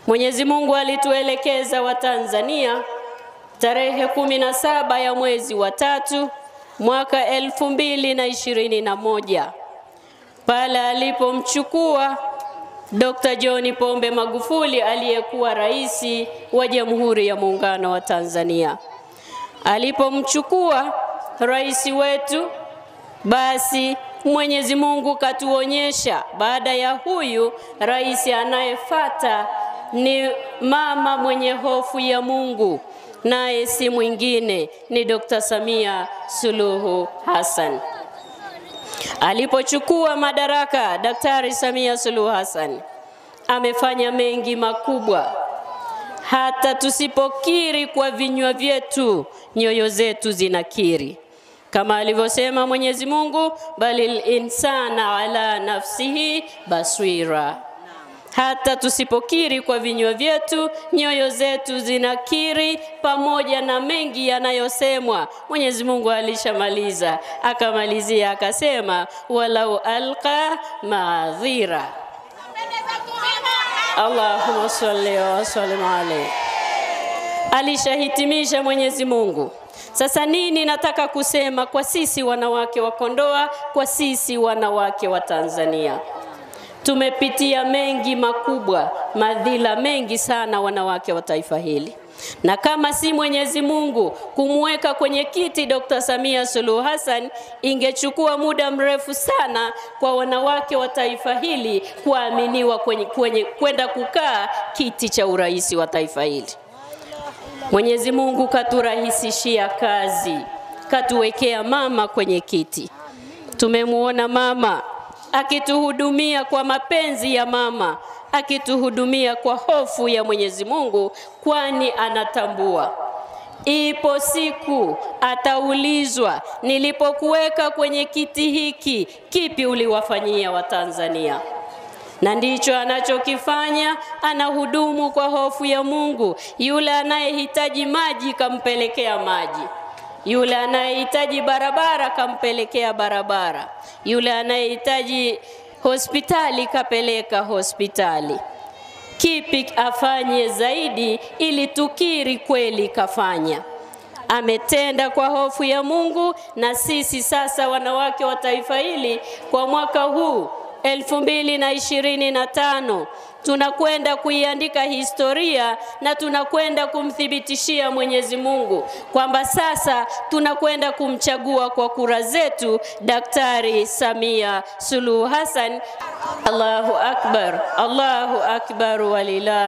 Mwenyezi Mungu alituelekeza wa Tanzania tarehe 17 ya mwezi wa 3 mwaka 2021 pale alipomchukua Dr. John Pombe Magufuli aliyekuwa rais wa Jamhuri ya Muungano wa Tanzania. Alipomchukua rais wetu, basi Mwenyezi Mungu katuonyesha baada ya huyu rais anayefuata ni mama mwenye hofu ya Mungu, naye si mwingine ni Dr. Samia Suluhu Hassan. Alipochukua madaraka, Daktari Samia Suluhu Hassan amefanya mengi makubwa. Hata tusipokiri kwa vinywa vyetu, nyoyo zetu zinakiri. Kama alivyosema Mwenyezi Mungu, balil insana ala nafsihi baswira. Hata tusipokiri kwa vinywa vyetu, nyoyo zetu zinakiri pamoja na mengi yanayosemwa. Mwenyezi Mungu alishamaliza, akamalizia akasema walau alqa ma'adhira. Allahumma salli wa sallim alayhi. Alishahitimisha Mwenyezi Mungu. Sasa nini nataka kusema kwa sisi wanawake wa Kondoa, kwa sisi wanawake wa Tanzania? Tumepitia mengi makubwa, madhila mengi sana wanawake wa taifa hili. Na kama si Mwenyezi Mungu kumweka kwenye kiti Dr. Samia Suluhu Hassan, ingechukua muda mrefu sana kwa wanawake wa taifa hili kuaminiwa kwenda kukaa kiti cha urais wa taifa hili. Mwenyezi Mungu katurahisishia kazi, katuwekea mama kwenye kiti. Tumemuona mama akituhudumia kwa mapenzi ya mama, akituhudumia kwa hofu ya Mwenyezi Mungu, kwani anatambua ipo siku ataulizwa, nilipokuweka kwenye kiti hiki, kipi uliwafanyia Watanzania? Na ndicho anachokifanya, anahudumu kwa hofu ya Mungu. Yule anayehitaji maji kampelekea maji. Yule anayehitaji barabara kampelekea barabara. Yule anayehitaji hospitali kapeleka hospitali. Kipi afanye zaidi ili tukiri kweli kafanya? Ametenda kwa hofu ya Mungu. Na sisi sasa wanawake wa taifa hili kwa mwaka huu 2025 tunakwenda kuiandika historia na tunakwenda kumthibitishia Mwenyezi Mungu kwamba sasa tunakwenda kumchagua kwa kura zetu Daktari Samia Suluhu Hassan. Allahu Akbar, Allahu Akbar walillah.